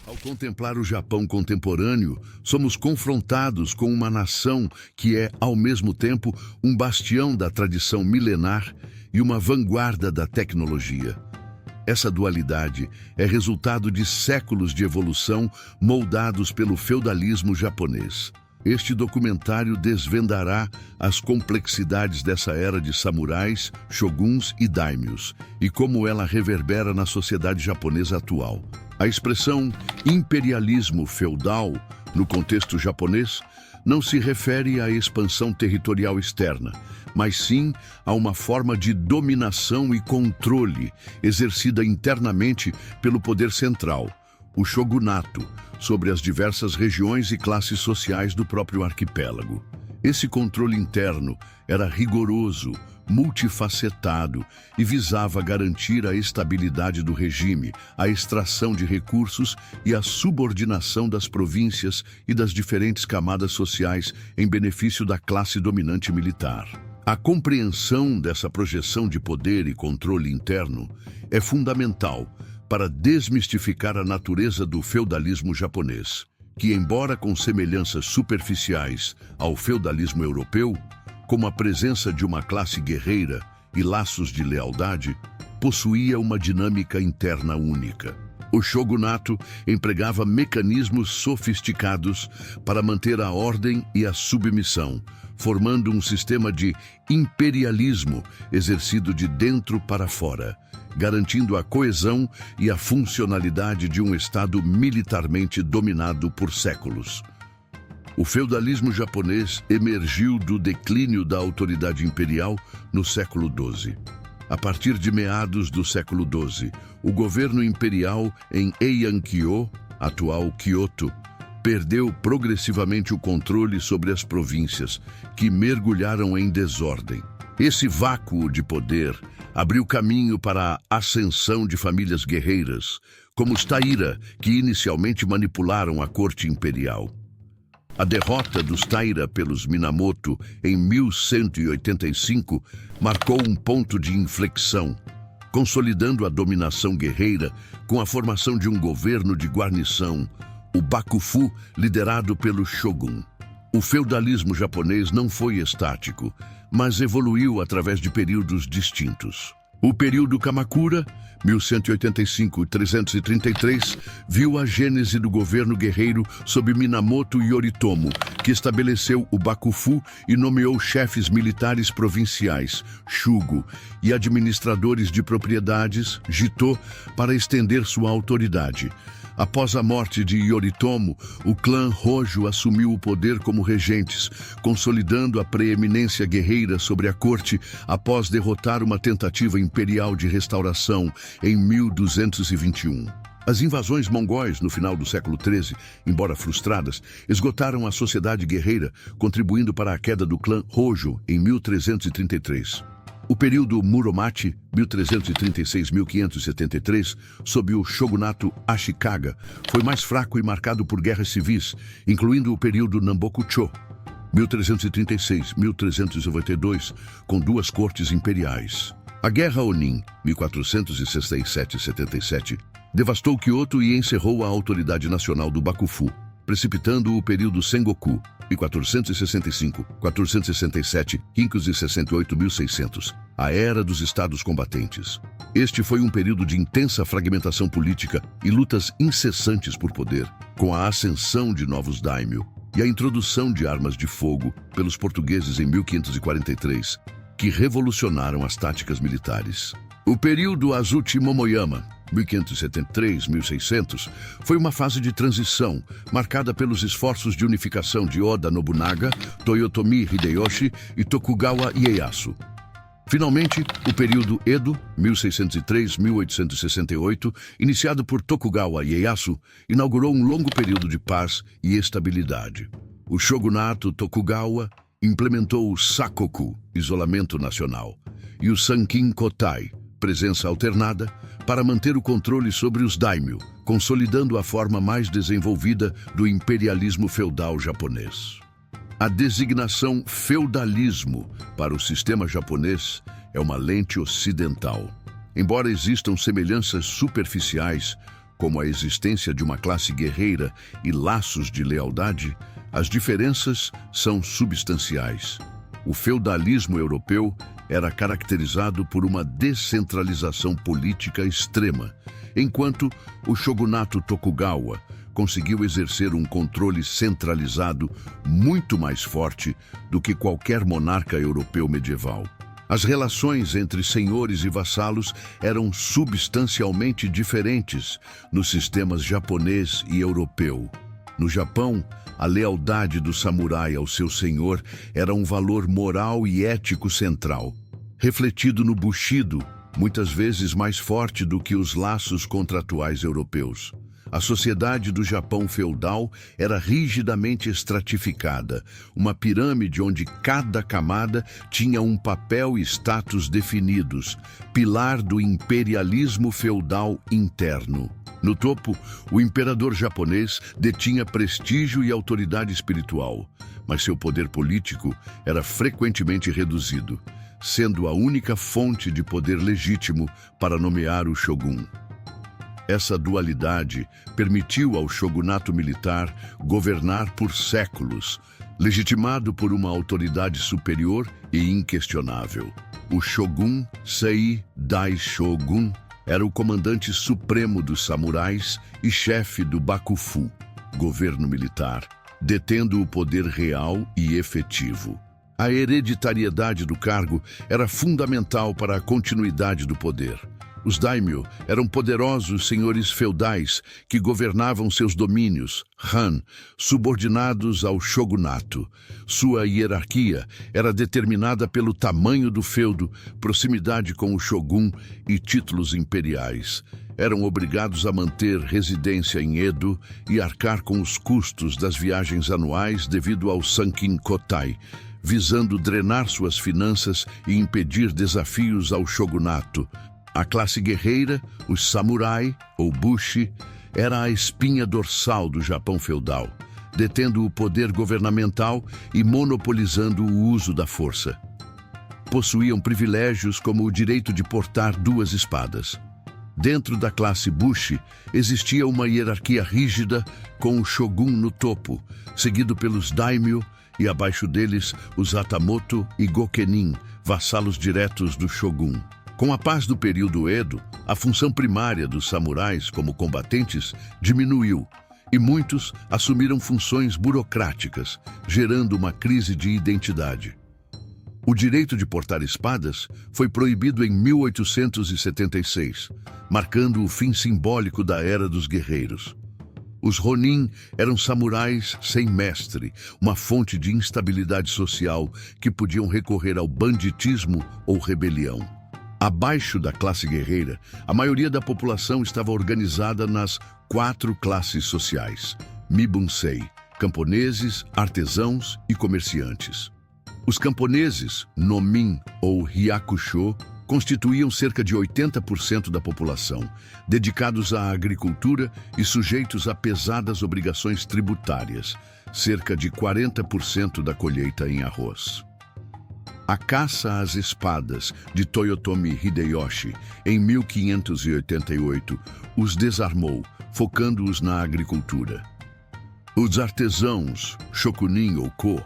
Ao contemplar o Japão contemporâneo, somos confrontados com uma nação que é, ao mesmo tempo, um bastião da tradição milenar e uma vanguarda da tecnologia. Essa dualidade é resultado de séculos de evolução moldados pelo feudalismo japonês. Este documentário desvendará as complexidades dessa era de samurais, shoguns e daimyos, e como ela reverbera na sociedade japonesa atual. A expressão imperialismo feudal, no contexto japonês, não se refere à expansão territorial externa, mas sim a uma forma de dominação e controle exercida internamente pelo poder central, o shogunato, sobre as diversas regiões e classes sociais do próprio arquipélago. Esse controle interno era rigoroso, multifacetado e visava garantir a estabilidade do regime, a extração de recursos e a subordinação das províncias e das diferentes camadas sociais em benefício da classe dominante militar. A compreensão dessa projeção de poder e controle interno é fundamental para desmistificar a natureza do feudalismo japonês, que, embora com semelhanças superficiais ao feudalismo europeu, como a presença de uma classe guerreira e laços de lealdade, possuía uma dinâmica interna única. O shogunato empregava mecanismos sofisticados para manter a ordem e a submissão, formando um sistema de imperialismo exercido de dentro para fora, garantindo a coesão e a funcionalidade de um Estado militarmente dominado por séculos. O feudalismo japonês emergiu do declínio da autoridade imperial no século XII. A partir de meados do século XII, o governo imperial em Heian-kyo, atual Kyoto, perdeu progressivamente o controle sobre as províncias, que mergulharam em desordem. Esse vácuo de poder abriu caminho para a ascensão de famílias guerreiras, como os Taira, que inicialmente manipularam a corte imperial. A derrota dos Taira pelos Minamoto em 1185 marcou um ponto de inflexão, consolidando a dominação guerreira com a formação de um governo de guarnição, o Bakufu, liderado pelo Shogun. O feudalismo japonês não foi estático, mas evoluiu através de períodos distintos. O período Kamakura, 1185-333, viu a gênese do governo guerreiro sob Minamoto Yoritomo, que estabeleceu o Bakufu e nomeou chefes militares provinciais, Shugo, e administradores de propriedades, Jito, para estender sua autoridade. Após a morte de Yoritomo, o clã Hojo assumiu o poder como regentes, consolidando a preeminência guerreira sobre a corte após derrotar uma tentativa imperial de restauração em 1221. As invasões mongóis no final do século XIII, embora frustradas, esgotaram a sociedade guerreira, contribuindo para a queda do clã Hojo em 1333. O período Muromachi, 1336-1573, sob o shogunato Ashikaga, foi mais fraco e marcado por guerras civis, incluindo o período Namboku-cho, 1336-1392, com duas cortes imperiais. A Guerra Onin, 1467-77, devastou Kyoto e encerrou a autoridade nacional do Bakufu, precipitando o período Sengoku, 1465-1467, 568-1600, a Era dos Estados Combatentes. Este foi um período de intensa fragmentação política e lutas incessantes por poder, com a ascensão de novos daimyo e a introdução de armas de fogo pelos portugueses em 1543, que revolucionaram as táticas militares. O período Azuchi Momoyama, 1573-1600, foi uma fase de transição, marcada pelos esforços de unificação de Oda Nobunaga, Toyotomi Hideyoshi e Tokugawa Ieyasu. Finalmente, o período Edo, 1603-1868, iniciado por Tokugawa Ieyasu, inaugurou um longo período de paz e estabilidade. O shogunato Tokugawa implementou o Sakoku, isolamento nacional, e o Sankin Kotai, presença alternada, para manter o controle sobre os daimyo, consolidando a forma mais desenvolvida do imperialismo feudal japonês. A designação feudalismo para o sistema japonês é uma lente ocidental. Embora existam semelhanças superficiais como a existência de uma classe guerreira e laços de lealdade, as diferenças são substanciais. O feudalismo europeu era caracterizado por uma descentralização política extrema, enquanto o shogunato Tokugawa conseguiu exercer um controle centralizado muito mais forte do que qualquer monarca europeu medieval. As relações entre senhores e vassalos eram substancialmente diferentes nos sistemas japonês e europeu. No Japão, a lealdade do samurai ao seu senhor era um valor moral e ético central, refletido no Bushido, muitas vezes mais forte do que os laços contratuais europeus. A sociedade do Japão feudal era rigidamente estratificada, uma pirâmide onde cada camada tinha um papel e status definidos, pilar do imperialismo feudal interno. No topo, o imperador japonês detinha prestígio e autoridade espiritual, mas seu poder político era frequentemente reduzido, sendo a única fonte de poder legítimo para nomear o shogun. Essa dualidade permitiu ao shogunato militar governar por séculos, legitimado por uma autoridade superior e inquestionável. O shogun Sei Dai Shogun era o comandante supremo dos samurais e chefe do Bakufu, governo militar, detendo o poder real e efetivo. A hereditariedade do cargo era fundamental para a continuidade do poder. Os daimyo eram poderosos senhores feudais que governavam seus domínios, Han, subordinados ao shogunato. Sua hierarquia era determinada pelo tamanho do feudo, proximidade com o shogun e títulos imperiais. Eram obrigados a manter residência em Edo e arcar com os custos das viagens anuais devido ao Sankin Kotai, visando drenar suas finanças e impedir desafios ao shogunato. A classe guerreira, os samurai, ou bushi, era a espinha dorsal do Japão feudal, detendo o poder governamental e monopolizando o uso da força. Possuíam privilégios como o direito de portar duas espadas. Dentro da classe bushi, existia uma hierarquia rígida com o shogun no topo, seguido pelos daimyo e abaixo deles os hatamoto e gokenin, vassalos diretos do shogun. Com a paz do período Edo, a função primária dos samurais como combatentes diminuiu e muitos assumiram funções burocráticas, gerando uma crise de identidade. O direito de portar espadas foi proibido em 1876, marcando o fim simbólico da Era dos Guerreiros. Os Ronin eram samurais sem mestre, uma fonte de instabilidade social que podiam recorrer ao banditismo ou rebelião. Abaixo da classe guerreira, a maioria da população estava organizada nas 4 classes sociais: Mibunsei, camponeses, artesãos e comerciantes. Os camponeses, Nomin ou Hyakusho, constituíam cerca de 80% da população, dedicados à agricultura e sujeitos a pesadas obrigações tributárias, cerca de 40% da colheita em arroz. A caça às espadas de Toyotomi Hideyoshi, em 1588, os desarmou, focando-os na agricultura. Os artesãos, shokunin ou ko,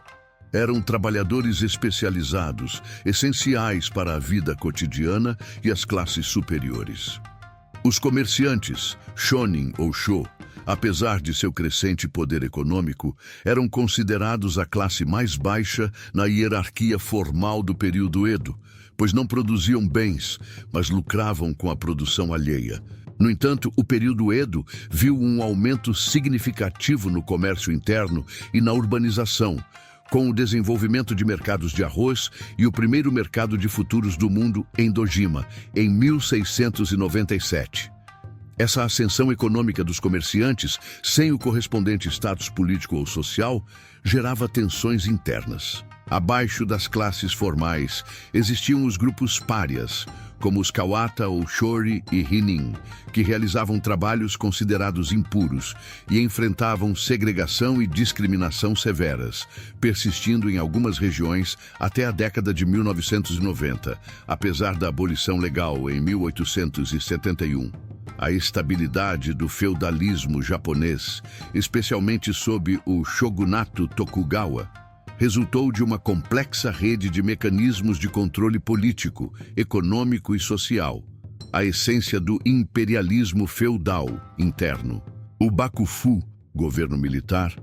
eram trabalhadores especializados, essenciais para a vida cotidiana e as classes superiores. Os comerciantes, shonin ou sho, apesar de seu crescente poder econômico, eram considerados a classe mais baixa na hierarquia formal do período Edo, pois não produziam bens, mas lucravam com a produção alheia. No entanto, o período Edo viu um aumento significativo no comércio interno e na urbanização, com o desenvolvimento de mercados de arroz e o primeiro mercado de futuros do mundo em Dojima, em 1697. Essa ascensão econômica dos comerciantes, sem o correspondente status político ou social, gerava tensões internas. Abaixo das classes formais, existiam os grupos párias, como os Kawata ou Shori e Hinin, que realizavam trabalhos considerados impuros e enfrentavam segregação e discriminação severas, persistindo em algumas regiões até a década de 1990, apesar da abolição legal em 1871. A estabilidade do feudalismo japonês, especialmente sob o shogunato Tokugawa, resultou de uma complexa rede de mecanismos de controle político, econômico e social, a essência do imperialismo feudal interno. O Bakufu, governo militar,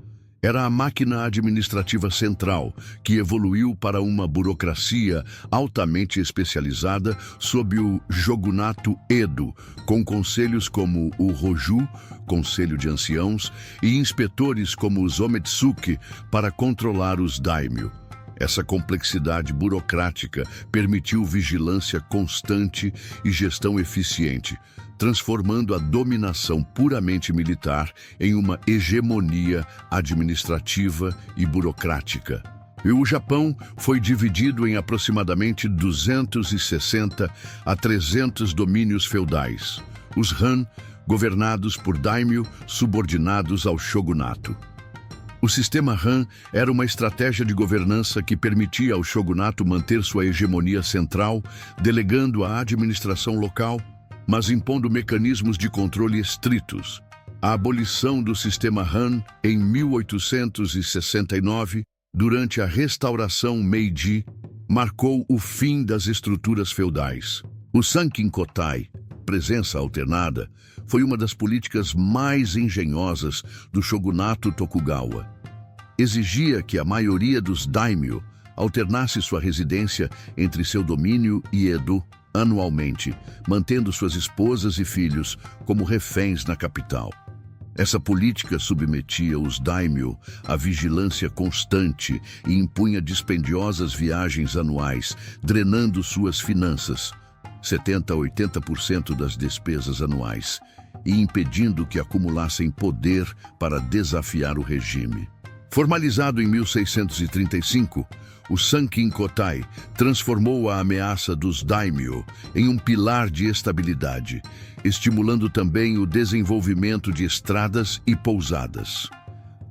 era a máquina administrativa central que evoluiu para uma burocracia altamente especializada sob o shogunato Edo, com conselhos como o Hoju, Conselho de Anciãos, e inspetores como os Ometsuki para controlar os daimyo. Essa complexidade burocrática permitiu vigilância constante e gestão eficiente, transformando a dominação puramente militar em uma hegemonia administrativa e burocrática. E o Japão foi dividido em aproximadamente 260 a 300 domínios feudais. Os Han, governados por daimyo subordinados ao shogunato. O sistema Han era uma estratégia de governança que permitia ao shogunato manter sua hegemonia central, delegando a administração local, mas impondo mecanismos de controle estritos. A abolição do sistema Han em 1869, durante a restauração Meiji, marcou o fim das estruturas feudais. O Sankin-kotai, presença alternada, foi uma das políticas mais engenhosas do shogunato Tokugawa. Exigia que a maioria dos daimyo alternasse sua residência entre seu domínio e Edo anualmente, mantendo suas esposas e filhos como reféns na capital. Essa política submetia os daimyo à vigilância constante e impunha dispendiosas viagens anuais, drenando suas finanças, 70 a 80% das despesas anuais, e impedindo que acumulassem poder para desafiar o regime. Formalizado em 1635, o Sankin-kotai transformou a ameaça dos daimyo em um pilar de estabilidade, estimulando também o desenvolvimento de estradas e pousadas.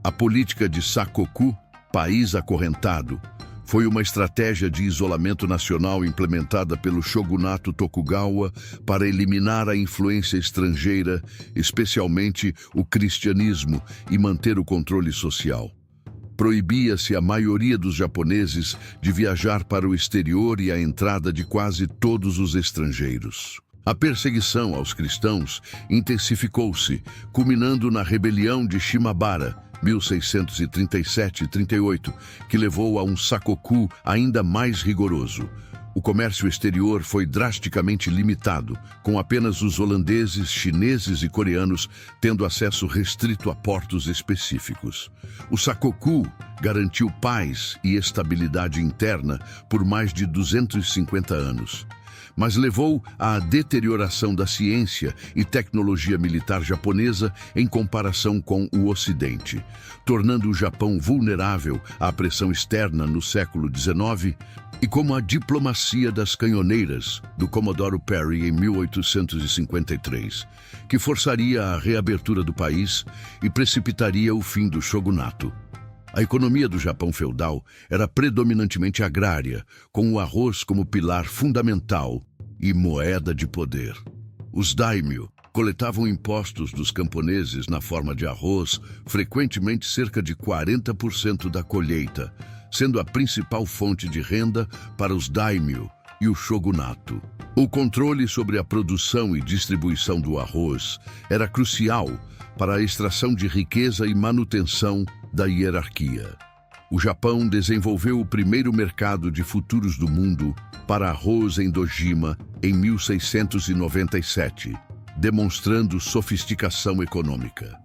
A política de Sakoku, país acorrentado, foi uma estratégia de isolamento nacional implementada pelo shogunato Tokugawa para eliminar a influência estrangeira, especialmente o cristianismo, e manter o controle social. Proibia-se a maioria dos japoneses de viajar para o exterior e a entrada de quase todos os estrangeiros. A perseguição aos cristãos intensificou-se, culminando na rebelião de Shimabara, 1637-38, que levou a um sakoku ainda mais rigoroso. O comércio exterior foi drasticamente limitado, com apenas os holandeses, chineses e coreanos tendo acesso restrito a portos específicos. O sakoku garantiu paz e estabilidade interna por mais de 250 anos, mas levou à deterioração da ciência e tecnologia militar japonesa em comparação com o Ocidente, tornando o Japão vulnerável à pressão externa no século XIX, e como a diplomacia das canhoneiras do Comodoro Perry em 1853, que forçaria a reabertura do país e precipitaria o fim do shogunato. A economia do Japão feudal era predominantemente agrária, com o arroz como pilar fundamental e moeda de poder. Os daimyo coletavam impostos dos camponeses na forma de arroz, frequentemente cerca de 40% da colheita, sendo a principal fonte de renda para os daimyo e o shogunato. O controle sobre a produção e distribuição do arroz era crucial para a extração de riqueza e manutenção da hierarquia. O Japão desenvolveu o primeiro mercado de futuros do mundo para arroz em Dojima em 1697, demonstrando sofisticação econômica.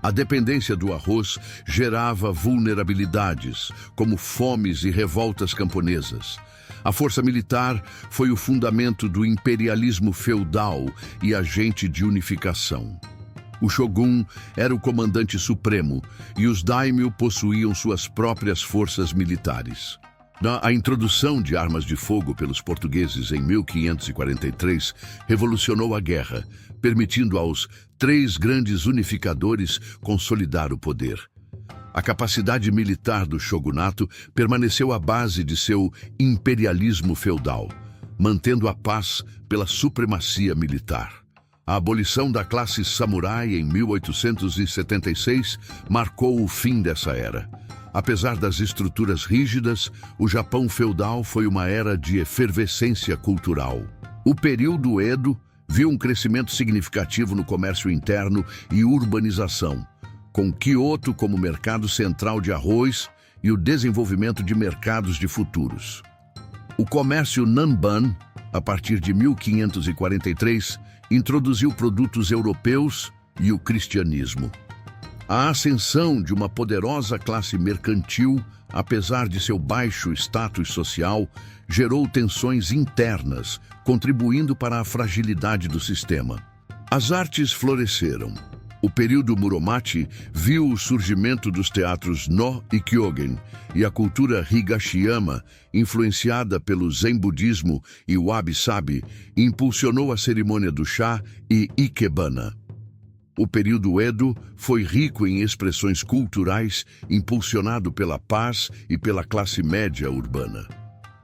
A dependência do arroz gerava vulnerabilidades, como fomes e revoltas camponesas. A força militar foi o fundamento do imperialismo feudal e agente de unificação. O shogun era o comandante supremo e os daimyo possuíam suas próprias forças militares. A introdução de armas de fogo pelos portugueses em 1543 revolucionou a guerra, permitindo aos três grandes unificadores consolidar o poder. A capacidade militar do shogunato permaneceu à base de seu imperialismo feudal, mantendo a paz pela supremacia militar. A abolição da classe samurai em 1876 marcou o fim dessa era. Apesar das estruturas rígidas, o Japão feudal foi uma era de efervescência cultural. O período Edo viu um crescimento significativo no comércio interno e urbanização, com Kyoto como mercado central de arroz e o desenvolvimento de mercados de futuros. O comércio Nanban, a partir de 1543, introduziu produtos europeus e o cristianismo. A ascensão de uma poderosa classe mercantil, apesar de seu baixo status social, gerou tensões internas, contribuindo para a fragilidade do sistema. As artes floresceram. O período Muromachi viu o surgimento dos teatros No e Kyogen, e a cultura Higashiyama, influenciada pelo Zen budismo e o Wabi-sabi, impulsionou a cerimônia do chá e Ikebana. O período Edo foi rico em expressões culturais, impulsionado pela paz e pela classe média urbana.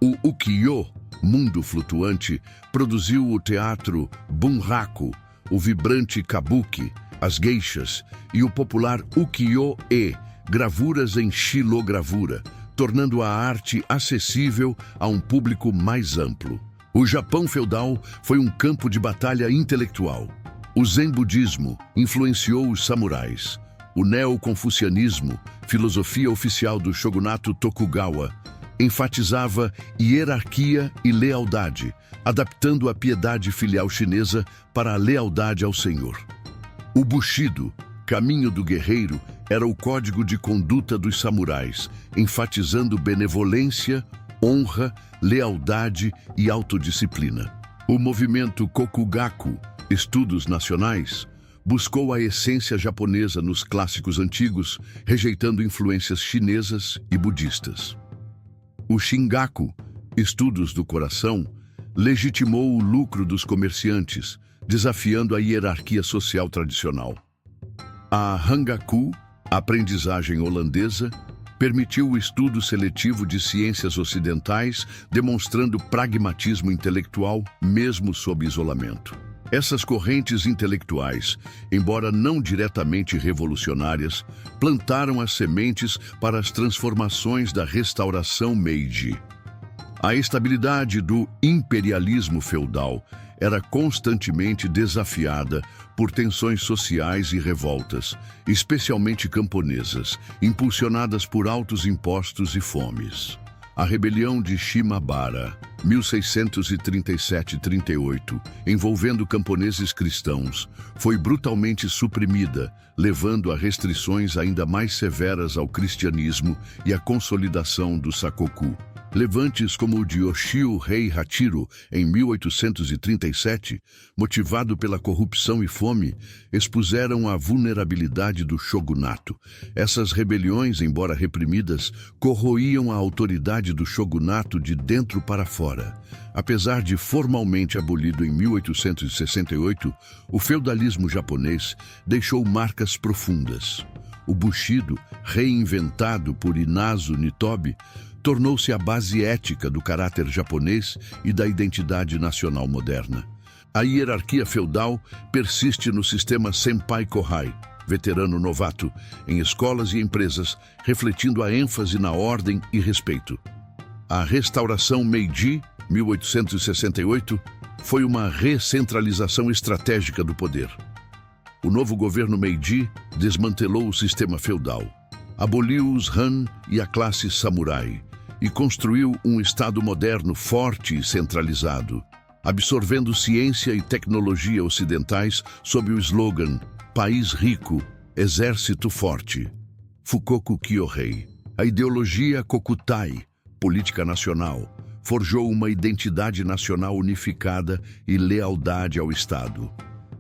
O ukiyo, mundo flutuante, produziu o teatro bunraku, o vibrante kabuki, as geishas e o popular ukiyo-e, gravuras em xilogravura, tornando a arte acessível a um público mais amplo. O Japão feudal foi um campo de batalha intelectual. O Zen budismo influenciou os samurais. O neoconfucianismo, filosofia oficial do shogunato Tokugawa, enfatizava hierarquia e lealdade, adaptando a piedade filial chinesa para a lealdade ao Senhor. O Bushido, caminho do guerreiro, era o código de conduta dos samurais, enfatizando benevolência, honra, lealdade e autodisciplina. O movimento Kokugaku, Estudos Nacionais, buscou a essência japonesa nos clássicos antigos, rejeitando influências chinesas e budistas. O Shingaku, Estudos do Coração, legitimou o lucro dos comerciantes, desafiando a hierarquia social tradicional. A Hangaku, aprendizagem holandesa, permitiu o estudo seletivo de ciências ocidentais, demonstrando pragmatismo intelectual, mesmo sob isolamento. Essas correntes intelectuais, embora não diretamente revolucionárias, plantaram as sementes para as transformações da restauração Meiji. A estabilidade do imperialismo feudal era constantemente desafiada por tensões sociais e revoltas, especialmente camponesas, impulsionadas por altos impostos e fomes. A rebelião de Shimabara, 1637-38, envolvendo camponeses cristãos, foi brutalmente suprimida, levando a restrições ainda mais severas ao cristianismo e à consolidação do Sakoku. Levantes como o de Yoshio Heihachiro, em 1837, motivado pela corrupção e fome, expuseram a vulnerabilidade do shogunato. Essas rebeliões, embora reprimidas, corroíam a autoridade do shogunato de dentro para fora. Apesar de formalmente abolido em 1868, o feudalismo japonês deixou marcas profundas. O Bushido, reinventado por Inazo Nitobe, tornou-se a base ética do caráter japonês e da identidade nacional moderna. A hierarquia feudal persiste no sistema Senpai-Kohai, veterano-novato, em escolas e empresas, refletindo a ênfase na ordem e respeito. A restauração Meiji, 1868, foi uma recentralização estratégica do poder. O novo governo Meiji desmantelou o sistema feudal, aboliu os Han e a classe samurai, e construiu um Estado moderno forte e centralizado, absorvendo ciência e tecnologia ocidentais sob o slogan País Rico, Exército Forte. Fukoku Kyohei. A ideologia Kokutai, política nacional, forjou uma identidade nacional unificada e lealdade ao Estado.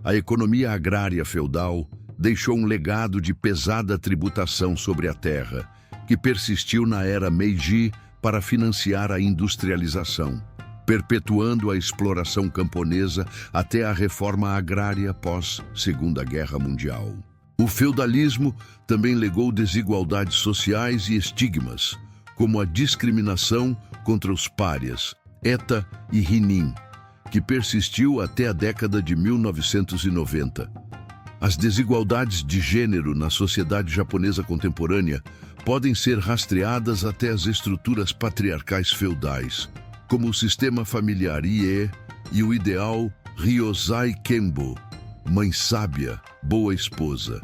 A economia agrária feudal deixou um legado de pesada tributação sobre a terra, que persistiu na era Meiji para financiar a industrialização, perpetuando a exploração camponesa até a reforma agrária pós-Segunda Guerra Mundial. O feudalismo também legou desigualdades sociais e estigmas, como a discriminação contra os párias, Eta e Rinin, que persistiu até a década de 1990. As desigualdades de gênero na sociedade japonesa contemporânea podem ser rastreadas até as estruturas patriarcais feudais, como o sistema familiar Ie e o ideal Ryozai Kenbo, mãe sábia, boa esposa.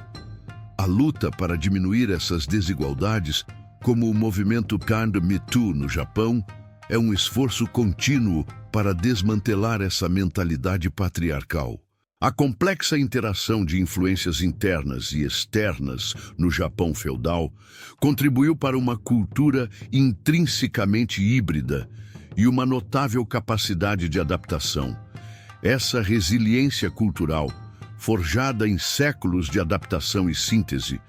A luta para diminuir essas desigualdades, como o movimento Kanda Me Too no Japão, é um esforço contínuo para desmantelar essa mentalidade patriarcal. A complexa interação de influências internas e externas no Japão feudal contribuiu para uma cultura intrinsecamente híbrida e uma notável capacidade de adaptação. Essa resiliência cultural, forjada em séculos de adaptação e síntese,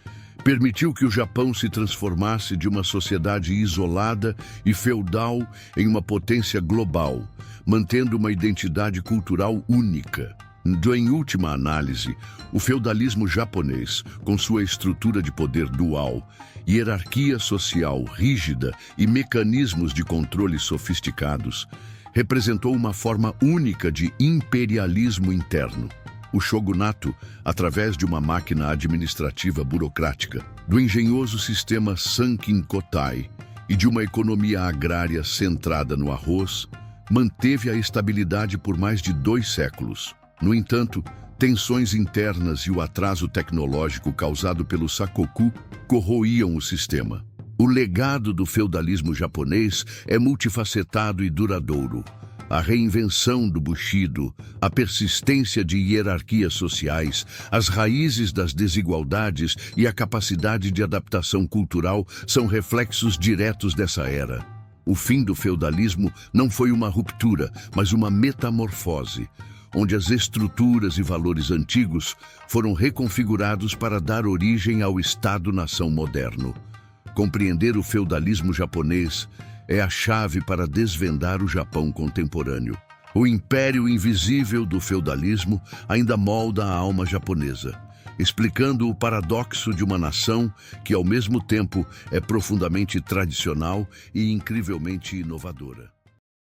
permitiu que o Japão se transformasse de uma sociedade isolada e feudal em uma potência global, mantendo uma identidade cultural única. Em última análise, o feudalismo japonês, com sua estrutura de poder dual, hierarquia social rígida e mecanismos de controle sofisticados, representou uma forma única de imperialismo interno. O shogunato, através de uma máquina administrativa burocrática, do engenhoso sistema Sankin Kotai e de uma economia agrária centrada no arroz, manteve a estabilidade por mais de 2 séculos. No entanto, tensões internas e o atraso tecnológico causado pelo Sakoku corroíam o sistema. O legado do feudalismo japonês é multifacetado e duradouro. A reinvenção do Bushido, a persistência de hierarquias sociais, as raízes das desigualdades e a capacidade de adaptação cultural são reflexos diretos dessa era. O fim do feudalismo não foi uma ruptura, mas uma metamorfose, onde as estruturas e valores antigos foram reconfigurados para dar origem ao Estado-nação moderno. Compreender o feudalismo japonês é a chave para desvendar o Japão contemporâneo. O império invisível do feudalismo ainda molda a alma japonesa, explicando o paradoxo de uma nação que, ao mesmo tempo, é profundamente tradicional e incrivelmente inovadora.